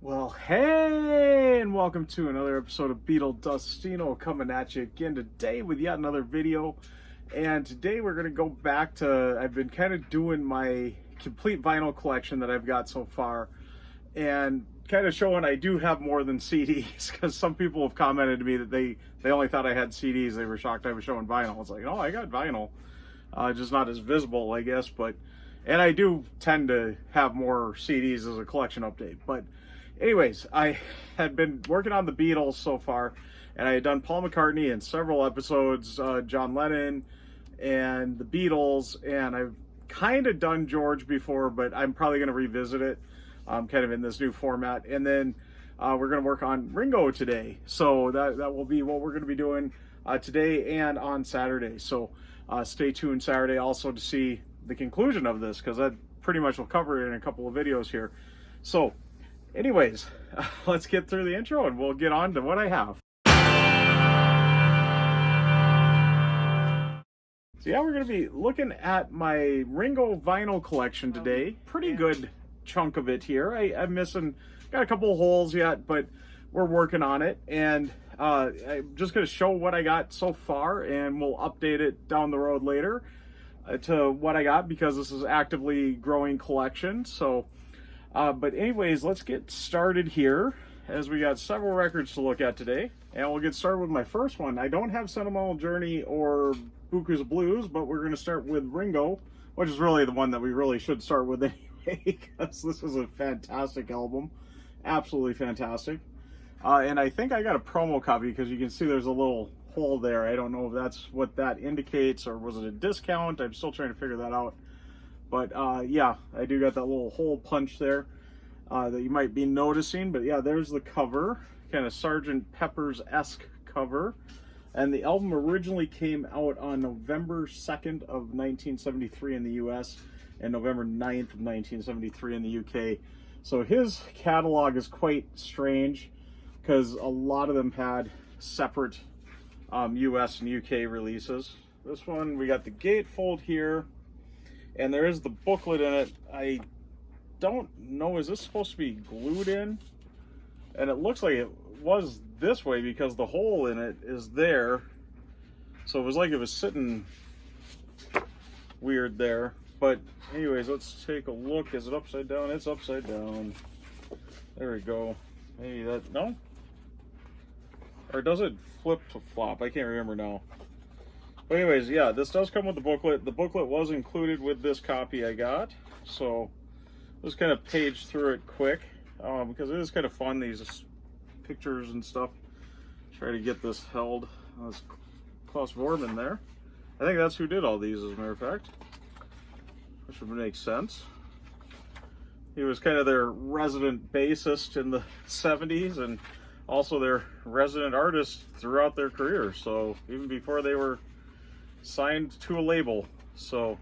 Well, hey, and welcome to another episode of Beetle Dustino coming at you again today with yet another video. And today we're going to go back to, I've been kind of doing my complete vinyl collection that I've got so far, and kind of showing I do have more than CDs, because some people have commented to me that they only thought I had CDs. They were shocked I was showing vinyl. It's like, oh, I got vinyl, just not as visible, I guess. And I do tend to have more CDs as a collection update. But anyways, I had been working on the Beatles so far, and I had done Paul McCartney in several episodes, John Lennon and the Beatles, and I've kind of done George before, but I'm probably going to revisit it kind of in this new format. And then we're going to work on Ringo today. So that will be what we're going to be doing today and on Saturday. So stay tuned Saturday also to see the conclusion of this, because that pretty much will cover it in a couple of videos here. So anyways, let's get through the intro and we'll get on to what I have. So yeah, we're going to be looking at my Ringo vinyl collection today. Pretty good chunk of it here. I'm missing, got a couple of holes yet, but we're working on it. And I'm just going to show what I got so far, and we'll update it down the road later to what I got, because this is actively growing collection. So but anyways, let's get started here, as we got several records to look at today. And we'll get started with my first one. I don't have Sentimental Journey or Bucharest Blues, but we're going to start with Ringo, which is really the one that we really should start with anyway, because this is a fantastic album. Absolutely fantastic. And I think I got a promo copy, because you can see there's a little hole there. I don't know if that's what that indicates, or was it a discount? I'm still trying to figure that out. But yeah, I do got that little hole punch there that you might be noticing. But yeah, there's the cover, kind of Sgt. Pepper's-esque cover. And the album originally came out on November 2nd of 1973 in the US and November 9th of 1973 in the UK. So his catalog is quite strange, because a lot of them had separate US and UK releases. This one, we got the gatefold here. And there is the booklet in it. I don't know, is this supposed to be glued in? And it looks like it was this way, because the hole in it is there. So it was like it was sitting weird there. But anyways, let's take a look. Is it upside down? It's upside down. There we go. Maybe that, no? Or does it flip to flop? I can't remember now. But anyways, yeah, this does come with the booklet. The booklet was included with this copy I got. So let's kind of page through it quick, because it is kind of fun, these pictures and stuff. Try to get this held. That's Claus Vorman there. I think that's who did all these, as a matter of fact, which would make sense. He was kind of their resident bassist in the 70s, and also their resident artist throughout their career. So even before they were signed to a label. So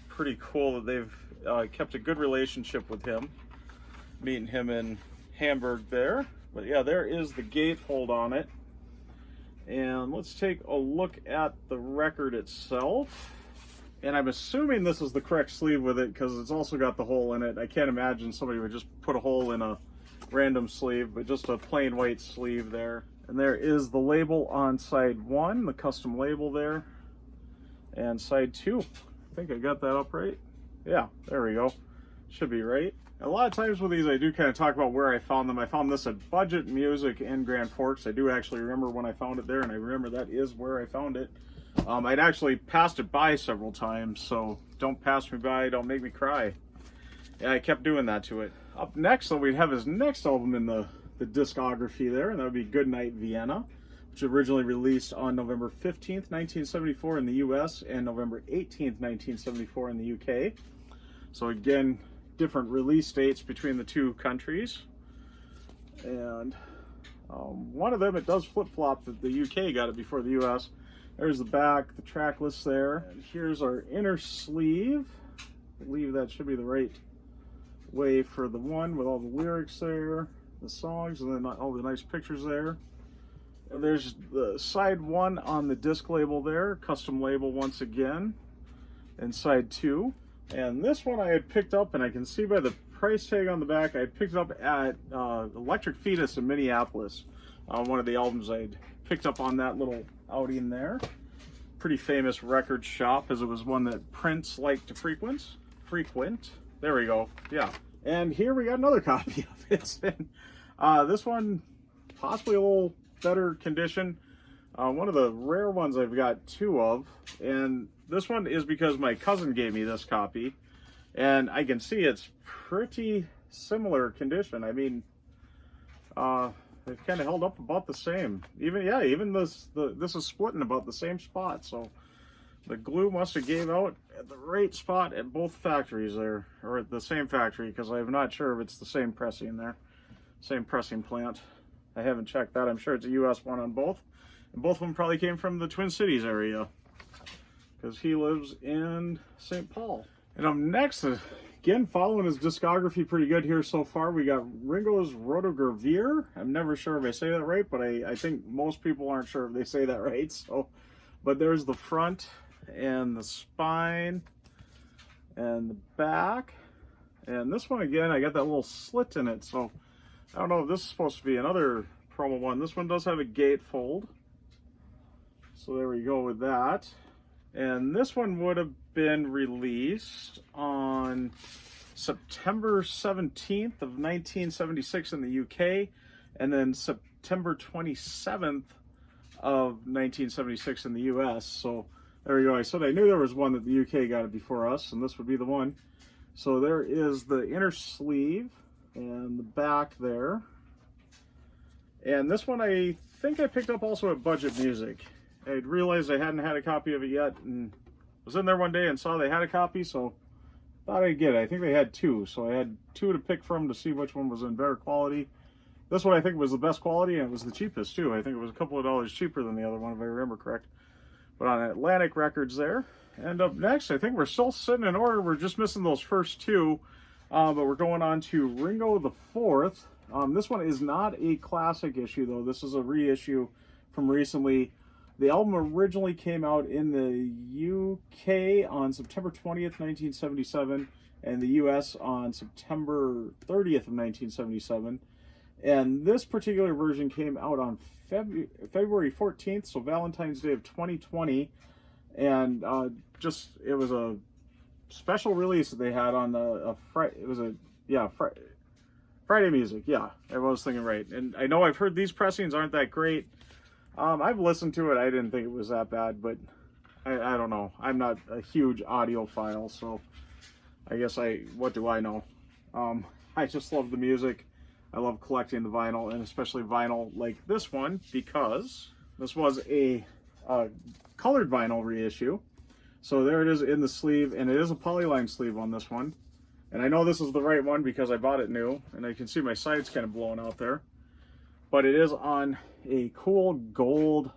pretty cool that they've kept a good relationship with him, meeting him in Hamburg there. But yeah, there is the gatefold on it. And let's take a look at the record itself. And I'm assuming this is the correct sleeve with it, because it's also got the hole in it. I can't imagine somebody would just put a hole in a random sleeve, but just a plain white sleeve there. And there is the label on side 1, the custom label there. And side 2, I think I got that up right. Yeah, there we go. Should be right. A lot of times with these, I do kind of talk about where I found them. I found this at Budget Music in Grand Forks. I do actually remember when I found it there, and I remember that is where I found it. I'd actually passed it by several times, so don't pass me by, don't make me cry. Yeah, I kept doing that to it. Up next, so we'd have his next album in the discography there, and that would be Goodnight Vienna, which originally released on November 15th, 1974 in the US and November 18th, 1974 in the UK. So again, different release dates between the two countries. And one of them, it does flip-flop that the UK got it before the US. There's the back, the track list there. And here's our inner sleeve. I believe that should be the right way for the one, with all the lyrics there, the songs, and then all the nice pictures there. And there's the side 1 on the disc label there, custom label once again, and side 2. And this one I had picked up, and I can see by the price tag on the back, I had picked it up at Electric Fetus in Minneapolis. One of the albums I'd picked up on that little outing there. Pretty famous record shop, as it was one that Prince liked to frequent. There we go. Yeah. And here we got another copy of it. This one, possibly a little better condition. One of the rare ones I've got two of. And this one is because my cousin gave me this copy. And I can see it's pretty similar condition. I mean, they've kind of held up about the same. Even this is split in about the same spot. So the glue must have gave out at the right spot at both factories there, or at the same factory, because I'm not sure if it's the same pressing there, same pressing plant. I haven't checked that. I'm sure it's a U.S. one on both, and both of them probably came from the Twin Cities area, because he lives in St. Paul. And up next, again, following his discography pretty good here so far, we got Ringo's Rotogravure. I'm never sure if I say that right, but I think most people aren't sure if they say that right. So, but there's the front and the spine and the back. And this one, again, I got that little slit in it. So I don't know if this is supposed to be another promo one. This one does have a gatefold. So there we go with that. And this one would have been released on September 17th of 1976 in the UK, and then September 27th of 1976 in the US. So there we go. I said I knew there was one that the UK got it before us, and this would be the one. So there is the inner sleeve and the back there. And this one I think I picked up also at Budget Music. I realized I hadn't had a copy of it yet, and was in there one day and saw they had a copy, so thought I'd get it. I think they had two, so I had two to pick from to see which one was in better quality. This one I think was the best quality, and it was the cheapest too. I think it was a couple of dollars cheaper than the other one, if I remember correct. But on Atlantic Records there. And up next, I think we're still sitting in order. We're just missing those first two, but we're going on to Ringo the Fourth. This one is not a classic issue, though. This is a reissue from recently. The album originally came out in the UK on September 20th, 1977, and the US on September 30th of 1977. And this particular version came out on February 14th, so Valentine's Day of 2020. And it was a special release that they had on Friday Music. Yeah, I was thinking right. And I know I've heard these pressings aren't that great. I've listened to it. I didn't think it was that bad, but I don't know. I'm not a huge audiophile, so I guess what do I know? I just love the music. I love collecting the vinyl, and especially vinyl like this one, because this was a colored vinyl reissue. So there it is in the sleeve, and it is a polyline sleeve on this one. And I know this is the right one because I bought it new, and I can see my sides kind of blowing out there. But it is on a cool gold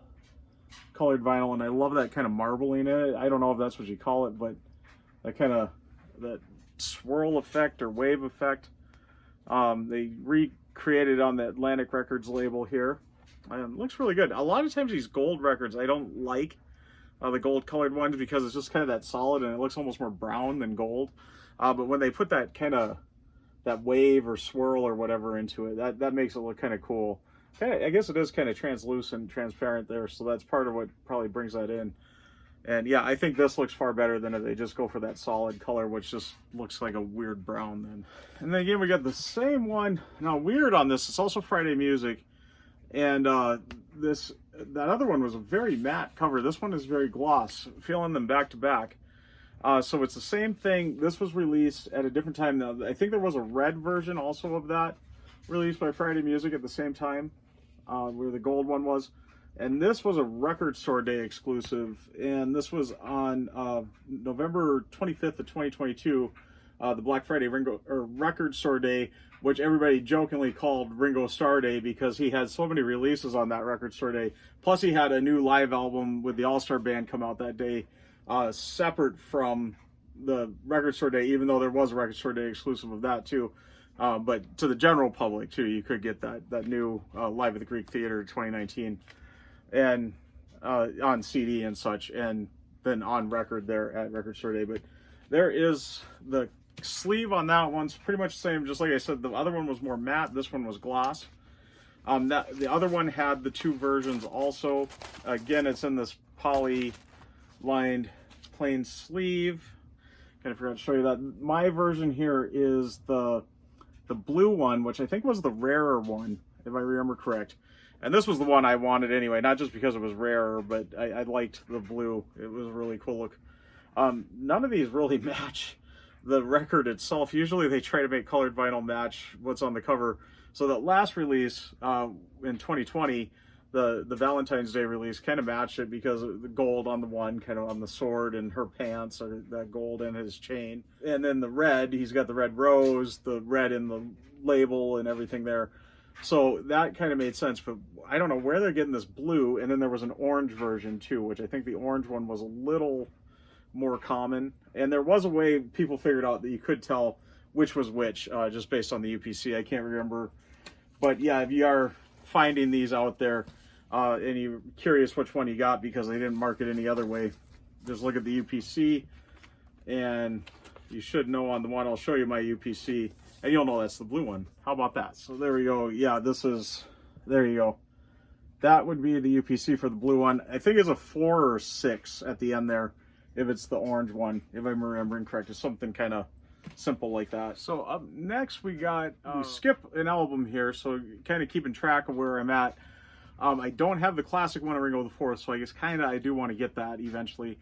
colored vinyl, and I love that kind of marbling in it. I don't know if that's what you call it, but that swirl effect or wave effect. They recreated on the Atlantic Records label here. And it looks really good. A lot of times these gold records, I don't like the gold colored ones because it's just kind of that solid and it looks almost more brown than gold. But when they put that kind of that wave or swirl or whatever into it, that makes it look kind of cool. I guess it is kind of translucent, transparent there, so that's part of what probably brings that in. And yeah, I think this looks far better than if they just go for that solid color, which just looks like a weird brown then. And then again, we got the same one. Now, weird on this, it's also Friday Music. And that other one was a very matte cover. This one is very gloss, feeling them back to back. So it's the same thing. This was released at a different time. Now, I think there was a red version also of that released by Friday Music at the same time, where the gold one was. And this was a Record Store Day exclusive, and this was on November 25th of 2022, the Black Friday Record Store Day, which everybody jokingly called Ringo Starr Day because he had so many releases on that Record Store Day. Plus, he had a new live album with the All-Star Band come out that day, separate from the Record Store Day, even though there was a Record Store Day exclusive of that too. But to the general public too, you could get that new Live at the Greek Theater 2019. And on CD and such, and then on record there at Record Store Day. But There is the sleeve on that one's pretty much the same, just like I said. The other one was more matte, this one was gloss. The other one had the 2 versions also. Again, it's in this poly lined plain sleeve. Kind of forgot to show you that. My version here is the blue one, which I think was the rarer one, if I remember correct. And this was the one I wanted anyway, not just because it was rarer, but I liked the blue. It was a really cool look. None of these really match the record itself. Usually they try to make colored vinyl match what's on the cover. So that last release in 2020, the Valentine's Day release, kind of matched it because of the gold on the one, kind of on the sword, and her pants are that gold in his chain. And then the red, he's got the red rose, the red in the label and everything there. So that kind of made sense, but I don't know where they're getting this blue. And then there was an orange version too, which I think the orange one was a little more common. And there was a way people figured out that you could tell which was which, just based on the UPC. I can't remember. But yeah, if you are finding these out there and you're curious which one you got because they didn't mark it any other way, just look at the UPC and you should know on the one. I'll show you my UPC and you'll know that's the blue one. How about that? So there we go. Yeah, there you go. That would be the UPC for the blue one. I think it's a 4 or 6 at the end there if it's the orange one, if I'm remembering correct. It's something kind of simple like that. So up next we got we skip an album here, so kind of keeping track of where I'm at. I don't have the classic one of Ringo the Fourth, so I guess kind of I do want to get that eventually.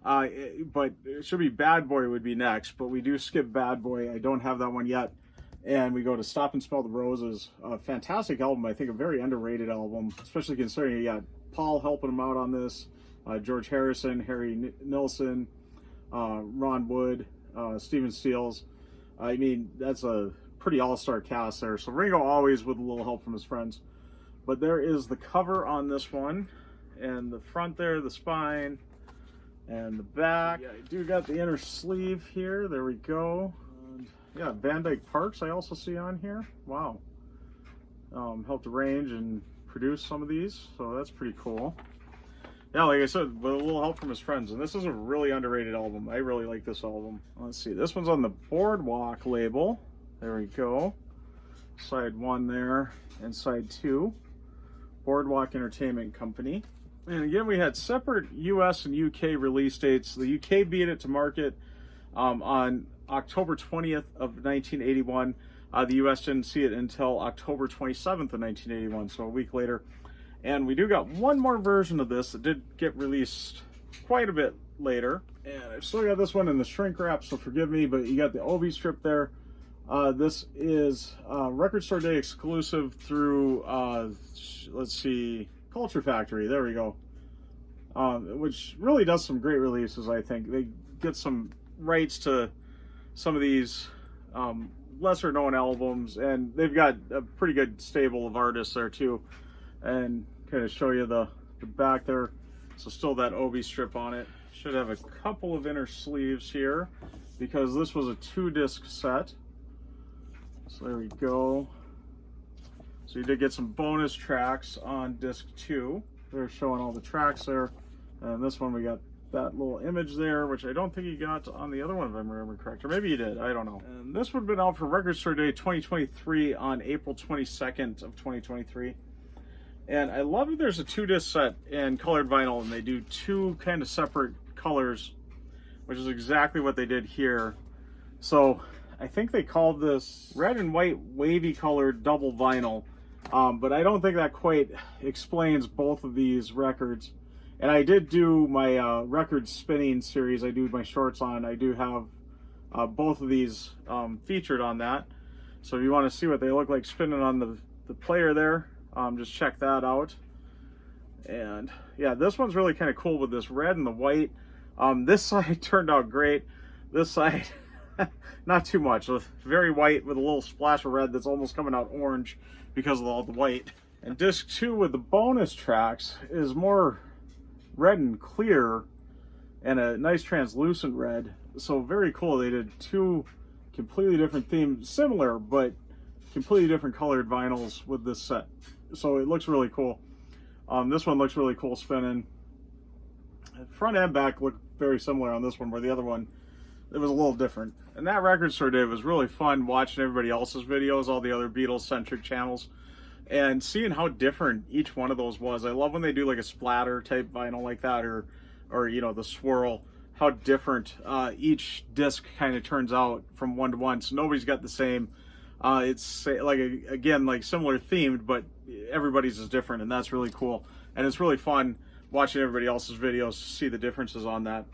But it should be Bad Boy would be next, but we do skip Bad Boy. I don't have that one yet. And we go to Stop and Smell the Roses. A fantastic album. I think a very underrated album, especially considering you got Paul helping him out on this, George Harrison, Harry Nilsson, Ron Wood, Stephen Stills. I mean, that's a pretty all-star cast there. So Ringo always with a little help from his friends. But there is the cover on this one, and the front there, the spine, and the back. Yeah, I do got the inner sleeve here. There we go. And yeah, Van Dyke Parks I also see on here. Wow. Helped arrange and produce some of these, so that's pretty cool. Yeah, like I said, with a little help from his friends. And this is a really underrated album. I really like this album. Let's see. This one's on the Boardwalk label. There we go. Side 1 there and side 2. Boardwalk Entertainment Company. And again, we had separate US and UK release dates. The UK beat it to market on October 20th of 1981. The US didn't see it until October 27th of 1981, so a week later. And we do got one more version of this that did get released quite a bit later. And I've still got this one in the shrink wrap, so forgive me, but you got the Obi strip there. This is Record Store Day exclusive through, let's see, Culture Factory. There we go. Which really does some great releases, I think. They get some rights to some of these lesser known albums, and they've got a pretty good stable of artists there too. And kind of show you the back there. So still that Obi strip on it. Should have a couple of inner sleeves here because this was a 2-disc set. So there we go. So you did get some bonus tracks on disc 2. They're showing all the tracks there. And this one we got that little image there, which I don't think you got on the other one if I remember correct. Or maybe you did, I don't know. And this would have been out for Record Store Day 2023 on April 22nd of 2023. And I love that there's a 2-disc set in colored vinyl and they do 2 kind of separate colors, which is exactly what they did here. So I think they called this red and white wavy colored double vinyl, but I don't think that quite explains both of these records. And I did do my record spinning series I do my shorts on. I do have both of these featured on that. So if you want to see what they look like spinning on the player there, just check that out. And yeah, this one's really kind of cool with this red and the white. This side turned out great. This side, not too much. Very white with a little splash of red that's almost coming out orange because of all the white. And disc 2 with the bonus tracks is more red and clear and a nice translucent red. So very cool. They did 2 completely different themes, similar but completely different colored vinyls with this set. So it looks really cool. This one looks really cool spinning. Front and back look very similar on this one, where the other one it was a little different. And that record store day was really fun watching everybody else's videos, all the other Beatles-centric channels, and seeing how different each one of those was. I love when they do like a splatter type vinyl like that, or you know, the swirl, how different each disc kind of turns out from one to one. So nobody's got the same. It's like, again, like similar themed, but everybody's is different, and that's really cool. And it's really fun watching everybody else's videos to see the differences on that.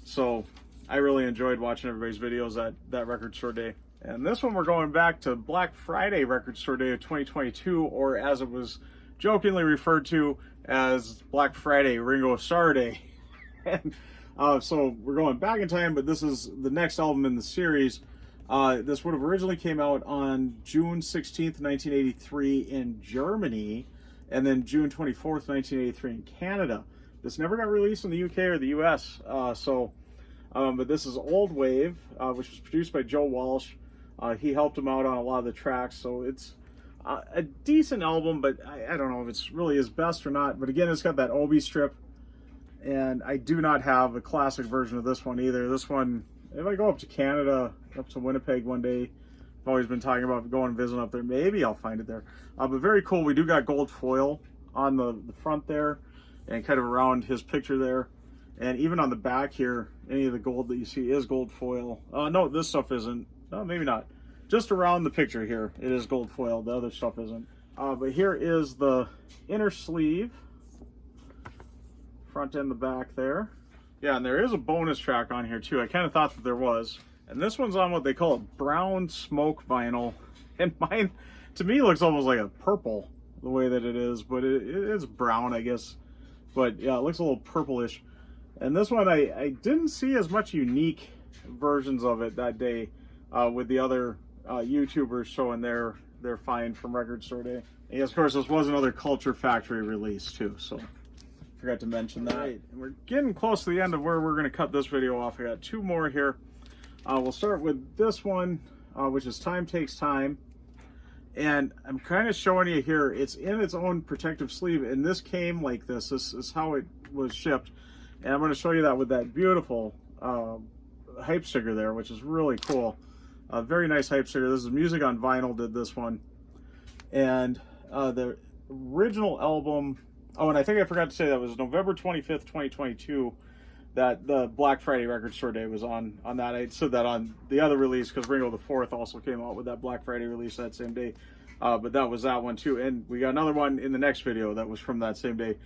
So I really enjoyed watching everybody's videos at that record store day. And this one, we're going back to Black Friday record store day of 2022, or as it was jokingly referred to as Black Friday Ringo Starr Day. And so we're going back in time, but this is the next album in the series. This would have originally came out on June 16th, 1983 in Germany, and then June 24th, 1983 in Canada. This never got released in the UK or the US, but this is Old Wave, which was produced by Joe Walsh. He helped him out on a lot of the tracks, so it's a decent album, but I don't know if it's really his best or not. But again, it's got that Obi strip, and I do not have a classic version of this one either. This one, if I go up to Canada, up to Winnipeg one day, I've always been talking about going and visiting up there, maybe I'll find it there. But very cool. We do got gold foil on the front there, and kind of around his picture there. And even on the back here, any of the gold that you see is gold foil. No, this stuff isn't. No, maybe not. Just around the picture here, it is gold foil. The other stuff isn't. But here is the inner sleeve. Front and the back there. Yeah, and there is a bonus track on here too. I kind of thought that there was. And this one's on what they call a brown smoke vinyl. And mine, to me, looks almost like a purple, the way that it is. But it is brown, I guess. But yeah, it looks a little purplish. And this one, I didn't see as much unique versions of it that day with the other YouTubers showing their find from Record Store Day. And yes, of course, this was another Culture Factory release too, so forgot to mention that. Right. And we're getting close to the end of where we're going to cut this video off. I got two more here. We'll start with this one, which is Time Takes Time. And I'm kind of showing you here, it's in its own protective sleeve, and this came like this. This is how it was shipped. And I'm going to show you that with that beautiful hype sticker there, which is really cool. Very nice hype sticker. This is Music on Vinyl did this one. And the original album, oh, and I think I forgot to say that was November 25th, 2022, that the Black Friday Record Store Day was on that. I said that on the other release because Ringo the Fourth also came out with that Black Friday release that same day. But that was that one too. And we got another one in the next video that was from that same day.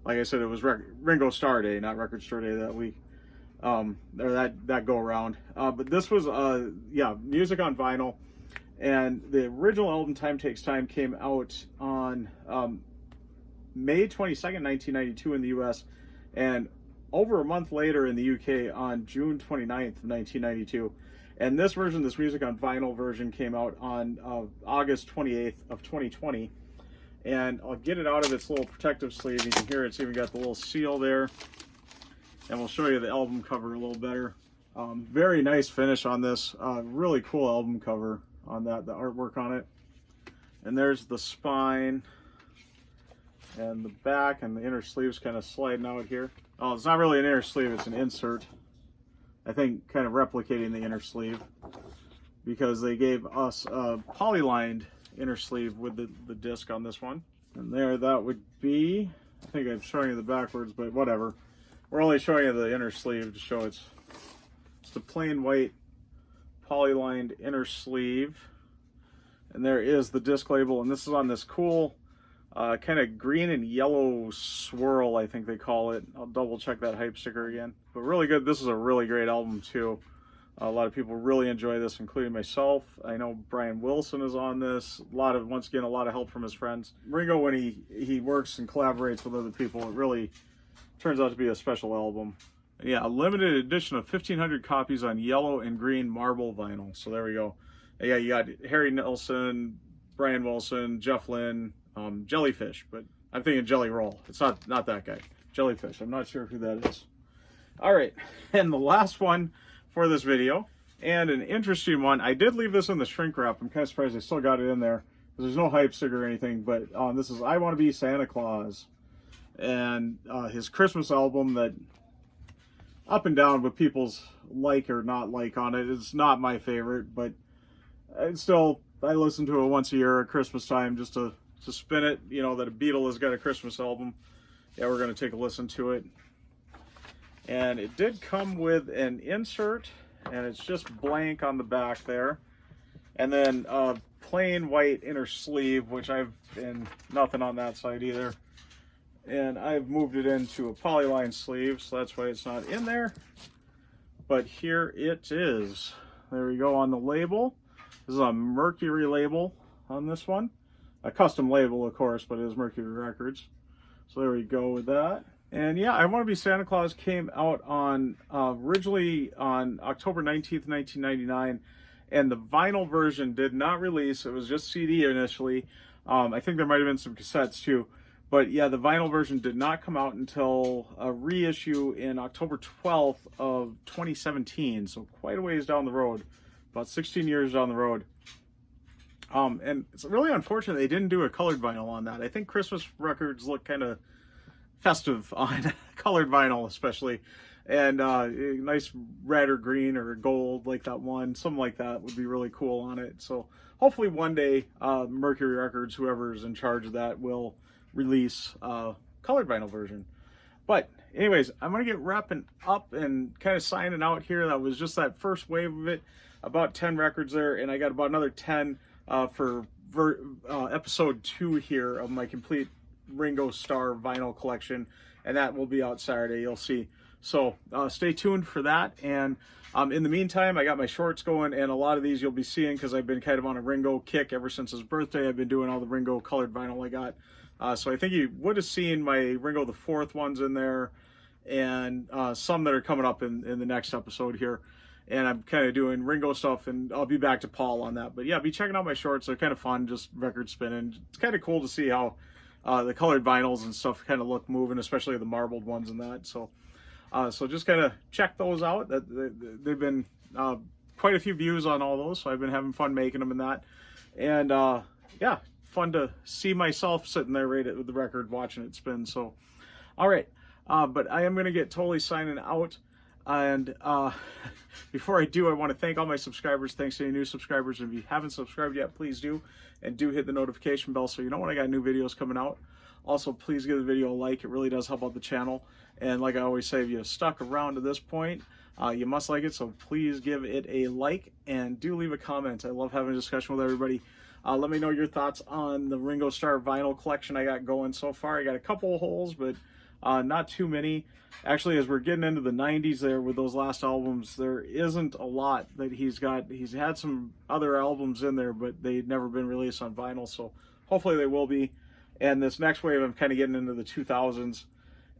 Like I said, it was Ringo Starr Day, not Record Store Day that week, or that go around. But this was, yeah, Music on Vinyl. And the original album, Time Takes Time, came out on May 22nd, 1992 in the US, and over a month later in the UK on June 29th, 1992. And this version, this Music on Vinyl version, came out on August 28th of 2020. And I'll get it out of its little protective sleeve. You can hear it's even got the little seal there. And we'll show you the album cover a little better. Very nice finish on this. Really cool album cover on that, the artwork on it. And there's the spine and the back, and the inner sleeve's kind of sliding out here. Oh, it's not really an inner sleeve, it's an insert. I think kind of replicating the inner sleeve, because they gave us a polylined inner sleeve with the disc on this one. And there, that would be, I think I'm showing you the backwards, but whatever. We're only showing you the inner sleeve to show it's the plain white polylined inner sleeve. And there is the disc label, and this is on this cool kind of green and yellow swirl, I think they call it. I'll double check that hype sticker again. But really good. This is a really great album too. A lot of people really enjoy this, including myself. I know Brian Wilson is on this. Once again, a lot of help from his friends. Ringo, when he works and collaborates with other people, it really turns out to be a special album. Yeah, a limited edition of 1,500 copies on yellow and green marble vinyl. So there we go. Yeah, you got Harry Nilsson, Brian Wilson, Jeff Lynne, Jellyfish, but I'm thinking Jelly Roll. It's not that guy. Jellyfish. I'm not sure who that is. All right, and the last one for this video, and an interesting one. I did leave this in the shrink wrap. I'm kind of surprised I still got it in there, because there's no hype sticker or anything, but this is I Want to Be Santa Claus, and his Christmas album that up and down with people's like or not like on it. It's not my favorite, but it's still, I listen to it once a year at Christmas time just to spin it. You know that a Beatle has got a Christmas album. Yeah, we're going to take a listen to it. And it did come with an insert, and it's just blank on the back there. And then plain white inner sleeve, which and nothing on that side either. And I've moved it into a polyline sleeve, so that's why it's not in there. But here it is. There we go on the label. This is a Mercury label on this one. A custom label, of course, but it is Mercury Records. So there we go with that. And yeah, I Want to Be Santa Claus came out on originally on October 19th, 1999. And the vinyl version did not release. It was just CD initially. I think there might have been some cassettes too. But yeah, the vinyl version did not come out until a reissue in October 12th of 2017. So quite a ways down the road, about 16 years down the road. And it's really unfortunate they didn't do a colored vinyl on that. I think Christmas records look kind of festive on colored vinyl especially. And a nice red or green or gold like that one, something like that would be really cool on it. So hopefully one day Mercury Records, whoever's in charge of that, will release a colored vinyl version. But anyways, I'm going to get wrapping up and kind of signing out here. That was just that first wave of it, about 10 records there, and I got about another 10 for episode 2 here of my complete Ringo Starr vinyl collection, and that will be out Saturday, you'll see. So stay tuned for that. And in the meantime, I got my shorts going, and a lot of these you'll be seeing because I've been kind of on a Ringo kick ever since his birthday. I've been doing all the Ringo colored vinyl I got. So I think you would have seen my Ringo the Fourth ones in there, and some that are coming up in the next episode here. And I'm kind of doing Ringo stuff, and I'll be back to Paul on that. But yeah, be checking out my shorts. They're kind of fun, just record spinning. It's kind of cool to see how the colored vinyls and stuff kind of look moving, especially the marbled ones and that. So just kind of check those out. They've been quite a few views on all those, so I've been having fun making them and that. And yeah, fun to see myself sitting there right with the record watching it spin. So all right, but I am going to get totally signing out. And before I do, I want to thank all my subscribers. Thanks to any new subscribers. If you haven't subscribed yet, please do. And do hit the notification bell so you know when I got new videos coming out. Also, please give the video a like. It really does help out the channel. And like I always say, if you've stuck around to this point, you must like it. So please give it a like and do leave a comment. I love having a discussion with everybody. Let me know your thoughts on the Ringo Starr vinyl collection I got going so far. I got a couple of holes, but not too many. Actually, as we're getting into the 90s there with those last albums, there isn't a lot that he's got. He's had some other albums in there, but they'd never been released on vinyl, so hopefully they will be. And this next wave, I'm kind of getting into the 2000s.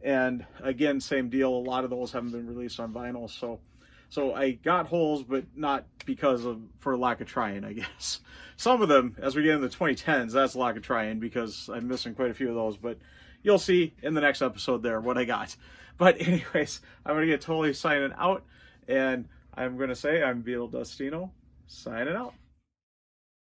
And again, same deal. A lot of those haven't been released on vinyl, so I got holes, but not for lack of trying, I guess. Some of them, as we get into the 2010s, that's lack of trying because I'm missing quite a few of those, but you'll see in the next episode there what I got. But anyways, I'm going to get totally signing out, and I'm going to say I'm Beetle Dustino, signing out.